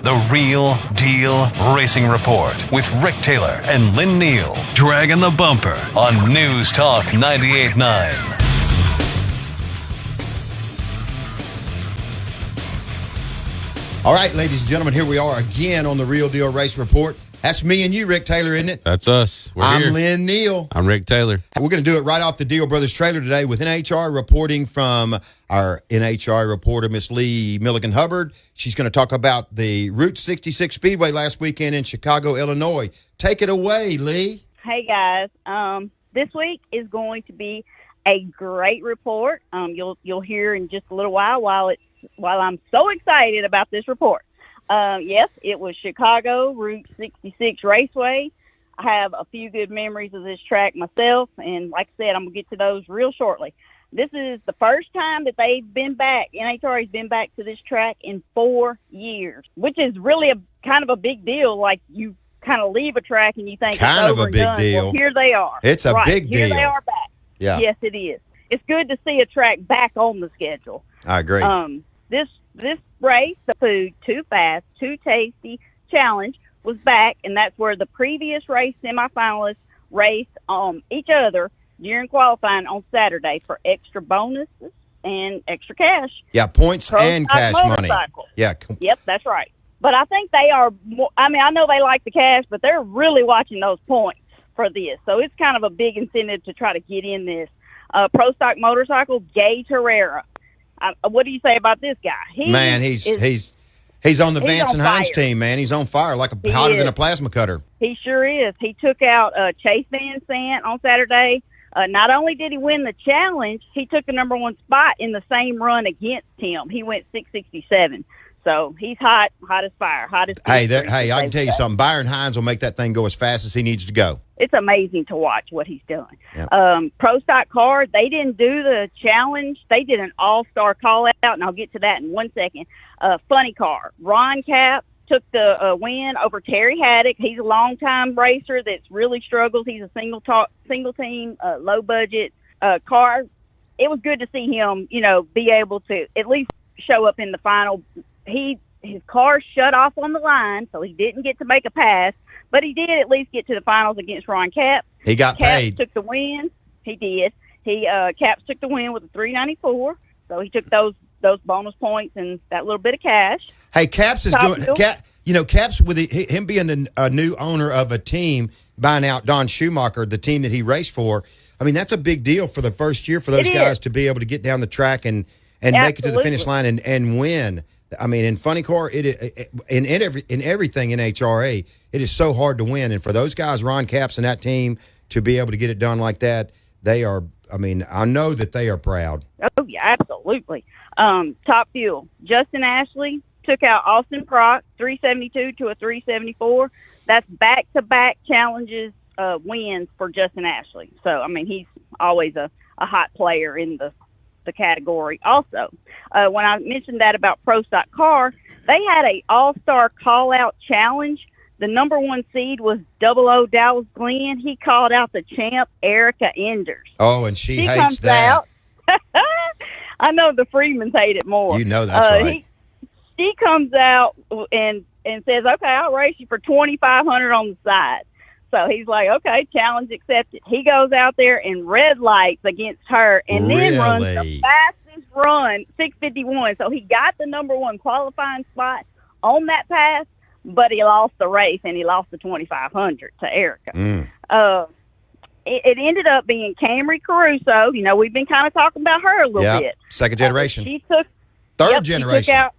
The Real Deal Racing Report with Rick Taylor and Lynn Neal. Dragging the bumper on News Talk 98.9. All right, ladies and gentlemen, here we are again on the Real Deal Race Report. That's me and you, Rick Taylor, isn't it? That's us. I'm here. Lynn Neal. I'm Rick Taylor. We're going to do it right off the Deal Brothers trailer today with NHRA reporting from our NHRA reporter, Miss Lee Milligan-Hubbard. She's going to talk about the Route 66 Speedway last weekend in Chicago, Illinois. Take it away, Lee. Hey, guys. This week is going to be a great report. You'll hear in just a little while I'm so excited about this report. Yes, it was Chicago, Route 66 Raceway. I have a few good memories of this track myself, and like I said, I'm going to get to those real shortly. This is the first time that they've been back, NHRA's been back to this track in 4 years, which is really a kind of a big deal. Like, you kind of leave a track and you think kind it's of over a big and done. deal. Well, here they are. It's a big deal. Here they are back. Yeah. Yes, it is. It's good to see a track back on the schedule. I agree. This race, the Food Too Fast, Too Tasty Challenge, was back, and that's where the previous race semifinalists raced each other during qualifying on Saturday for extra bonuses and extra cash. Yeah, points and cash money. Yeah. Yep, that's right. But I think they are more, I know they like the cash, but they're really watching those points for this. So it's kind of a big incentive to try to get in this. Pro Stock Motorcycle, Gage Herrera. What do you say about this guy? He's on the Vance and Hines team, man. He's on fire, hotter than a plasma cutter. He sure is. He took out Chase Van Sant on Saturday. Not only did he win the challenge, he took the number one spot in the same run against him. He went 667. So he's hot as fire. Hey, I can tell you something. Byron Hines will make that thing go as fast as he needs to go. It's amazing to watch what he's doing. Yep. Pro Stock Car, they didn't do the challenge. They did an all-star call-out, and I'll get to that in 1 second. Funny Car. Ron Cap took the win over Terry Haddock. He's a long-time racer that's really struggles. He's a single-team, low-budget car. It was good to see him, be able to at least show up in the final. His car shut off on the line, so he didn't get to make a pass, but he did at least get to the finals against Ron Cap. He got paid. Took the win. He did. Caps took the win with a 394, so he took those bonus points and that little bit of cash. Hey, Caps is Caps with him being a new owner of a team, buying out Don Schumacher, the team that he raced for. I mean, that's a big deal for the first year for those guys to be able to get down the track and make it to the finish line and win. I mean, in Funny Car, in everything in NHRA, it is so hard to win. And for those guys, Ron Capps and that team, to be able to get it done like that, they are. I mean, I know that they are proud. Oh yeah, absolutely. Top Fuel. Justin Ashley took out Austin Prock, 372 to a 374. That's back-to-back challenges wins for Justin Ashley. So I mean, he's always a hot player in the category. Also, when I mentioned that about Pro Stock Car, they had a all-star call-out challenge. The number one seed was 00 Dallas Glenn. He called out the champ, Erica Enders. Oh, and she hates that. I know the Freemans hate it more. You know that's right. She comes out and says, okay, I'll race you for $2,500 on the side. So he's like, okay, challenge accepted. He goes out there and red lights against her and then runs the fastest run, 651. So he got the number one qualifying spot on that pass, but he lost the race and he lost the $2,500 to Erica. It ended up being Camry Caruso. We've been kind of talking about her a little bit. Second generation. She took third generation. She took out,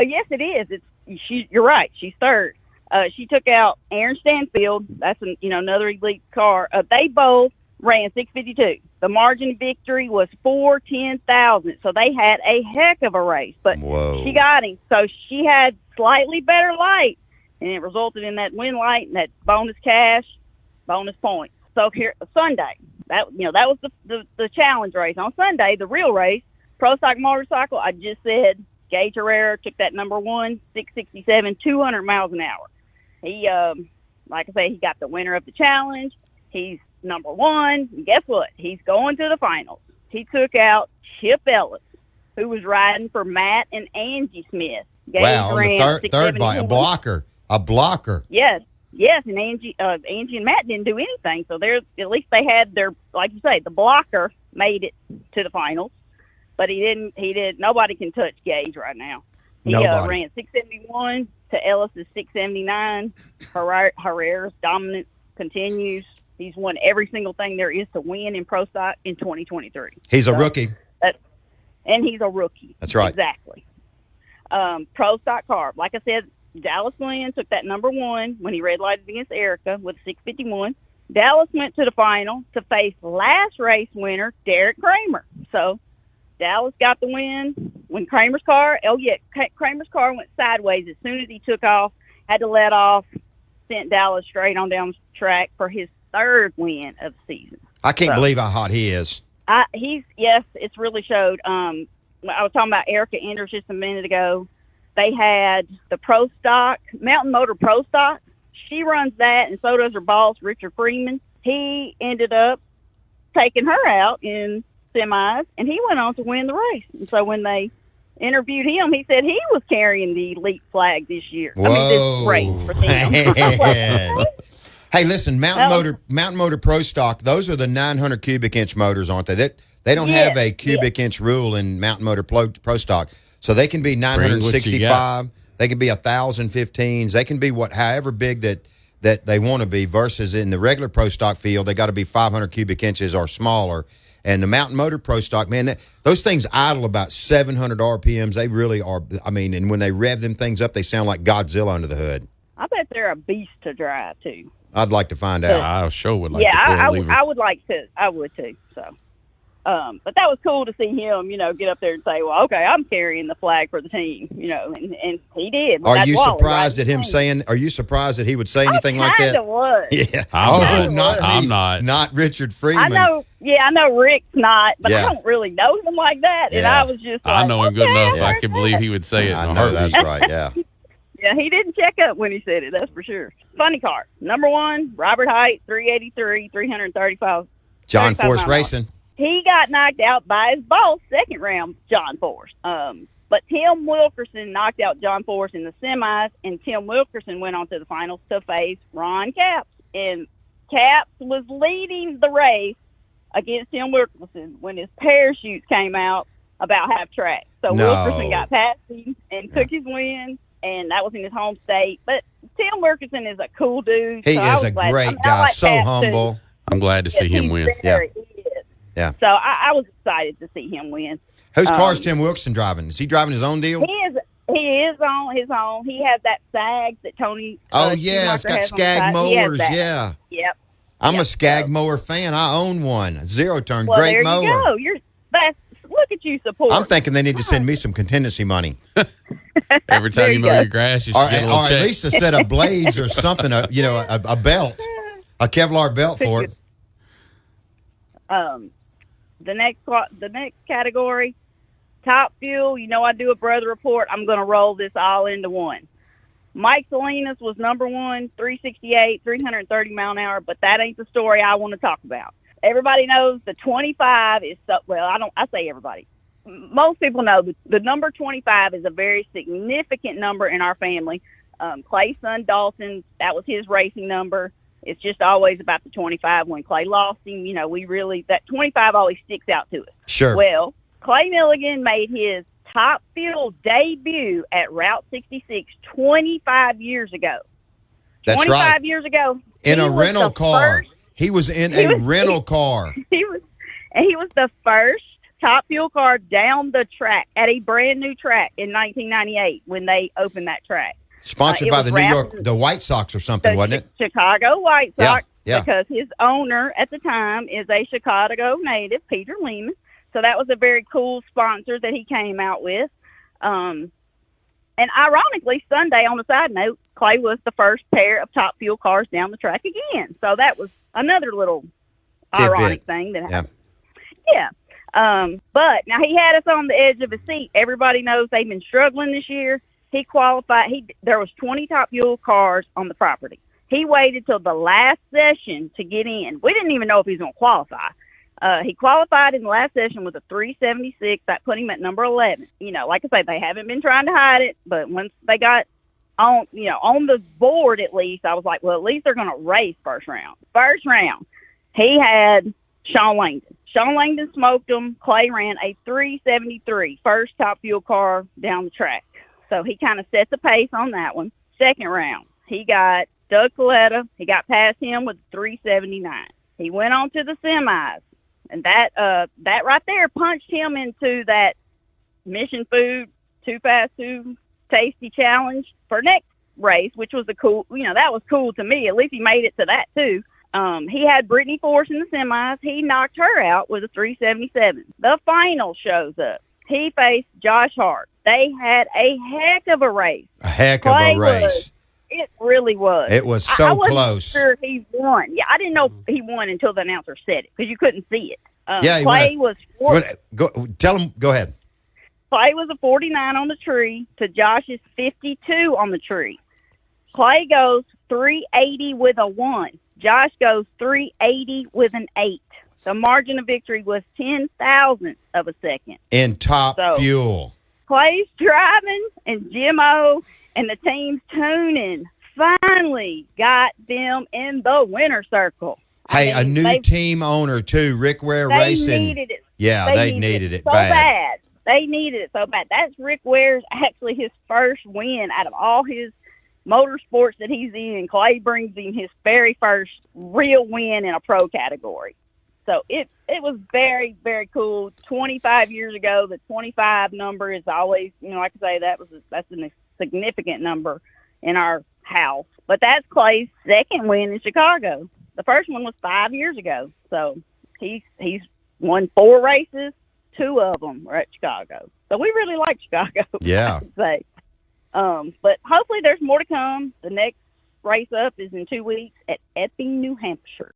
yes, it is. You're right. She's third. She took out Aaron Stanfield. That's another elite car. They both ran 652. The margin of victory was 4/10,000. So they had a heck of a race. But she got him. So she had slightly better light, and it resulted in that win light and that bonus cash, bonus points. So here Sunday, that was the challenge race. On Sunday, the real race, Pro Stock Motorcycle. I just said Gage Herrera took that number one, 667, 200 miles an hour. He, like I say, he got the winner of the challenge. He's number one. And guess what? He's going to the finals. He took out Chip Ellis, who was riding for Matt and Angie Smith. Wow, on the third bike, a blocker. Yes, and Angie and Matt didn't do anything, so at least they had their, like you say, the blocker made it to the finals, but he didn't. Nobody can touch Gage right now. He ran 671 to Ellis's 679. Herrera's dominance continues. He's won every single thing there is to win in Pro Stock in 2023. He's a rookie. And he's a rookie. That's right. Exactly. Pro Stock car. Like I said, Dallas Glenn took that number 1 when he red lighted against Erica with 651. Dallas went to the final to face last race winner, Derek Kramer. So Dallas got the win when Kramer's car went sideways as soon as he took off, had to let off, sent Dallas straight on down the track for his 3rd win of the season. I can't believe how hot he is. It's really showed. I was talking about Erica Enders just a minute ago. They had the Pro Stock, Mountain Motor Pro Stock. She runs that, and so does her boss, Richard Freeman. He ended up taking her out in semis, and he went on to win the race. And so when they interviewed him, he said he was carrying the elite flag this year. Whoa. This race for them. Hey, listen, Mountain Motor Pro Stock, those are the 900 cubic inch motors, aren't they? They don't have a cubic inch rule in Mountain Motor Pro Stock. So they can be 965, they can be 1,015s, they can be however big that they want to be, versus in the regular Pro Stock field, they got to be 500 cubic inches or smaller. And the Mountain Motor Pro Stock, man, those things idle about 700 RPMs. They really are. I mean, and when they rev them things up, they sound like Godzilla under the hood. I bet they're a beast to drive, too. I'd like to find out. I sure would like to. I would like to. I would, too. So, but that was cool to see him, get up there and say, well, okay, I'm carrying the flag for the team, and he did. Are you surprised at him saying, are you surprised that he would say anything like that? I was. Yeah. I'm not. Not Richard Freeman. I know Rick's not, but I don't really know him like that. And I was just I know him good enough. I can believe he would say it. I know, that's right, yeah. Yeah, he didn't check up when he said it, that's for sure. Funny car. Number 1, Robert Height, 383, 335. John Force Racing. He got knocked out by his boss, 2nd round, John Force. But Tim Wilkerson knocked out John Force in the semis, and Tim Wilkerson went on to the finals to face Ron Capps. And Capps was leading the race against Tim Wilkerson when his parachutes came out about half track. So Wilkerson got past him and took his win. And that was in his home state. But Tim Wilkerson is a cool dude. He is a great guy, so humble. Too. I'm glad to see him win. He is. Yeah. So I was excited to see him win. Whose car is Tim Wilkerson driving? Is he driving his own deal? He is on his own. He has that SAG that Tony. It's got Skag mowers. Yeah. Yep. I'm a Skag mower fan. I own one. Zero turn. Well, great there mower. You go. Look at you support. I'm thinking they need to send me some contingency money. Every time you mow your grass, you should get a little check. Or at least a set of blades or something, a belt, a Kevlar belt for it. The next category, Top Fuel. I do a brother report. I'm going to roll this all into one. Mike Salinas was number 1, 368, 330 mile an hour, but that ain't the story I want to talk about. Everybody knows the 25 is I say everybody. Most people know the number 25 is a very significant number in our family. Clay's son Dalton, that was his racing number. It's just always about the 25. When Clay lost him, that 25 always sticks out to us. Sure. Well, Clay Milligan made his Top Fuel debut at Route 66 25 years ago. That's 25 years ago. In a rental car. He was in a rental car. He was the first Top Fuel car down the track at a brand new track in 1998 when they opened that track. Sponsored by the White Sox or something, wasn't it? Chicago White Sox, yeah. Because his owner at the time is a Chicago native, Peter Lehman. So that was a very cool sponsor that he came out with. And ironically, Sunday, on a side note, Clay was the first pair of Top Fuel cars down the track again. So that was another little ironic thing that happened. Yeah. But now he had us on the edge of his seat. Everybody knows they've been struggling this year. He qualified. There was 20 Top Fuel cars on the property. He waited till the last session to get in. We didn't even know if he was going to qualify. He qualified in the last session with a 376. That put him at number 11. You know, like I say, they haven't been trying to hide it, but once they got on, you know, on the board at least, I was like, well, at least they're going to race first round. First round, he had Sean Langdon. Sean Langdon smoked him. Clay ran a 373, first top fuel car down the track. So he kind of set the pace on that one. Second round, he got Doug Coletta. He got past him with 379. He went on to the semis, and that right there punched him into that Mission Food Too Fast, Too Tasty challenge for next race, which was that was cool to me. At least he made it to that too. He had Brittany Force in the semis. He knocked her out with a 377. The final shows up. He faced Josh Hart. They had a heck of a race. It really was. It was so close. I wasn't sure he won. Yeah, I didn't know he won until the announcer said it because you couldn't see it. Clay was. Tell him. Go ahead. Clay was a 49 on the tree to Josh's 52 on the tree. Clay goes 380 with a 1. Josh goes 380 with an 8. The margin of victory was 0.10 of a second. In top fuel. Clay's driving and Jim-O and the team's tuning finally got them in the winner circle. Hey, a new team owner, too, Rick Ware Racing. They needed it. Yeah, they needed it so bad. They needed it so bad. That's Rick Ware's actually his first win out of all his motorsports that he's in. Clay brings him his very first real win in a pro category. So it was very, very cool. 25 years ago, the 25 number is always, like I say, that's a significant number in our house. But that's Clay's second win in Chicago. The first one was 5 years ago. So he's won 4 races. 2 of them were at Chicago. So we really like Chicago. Yeah. I'd say. But hopefully there's more to come. The next race up is in 2 weeks at Epping, New Hampshire.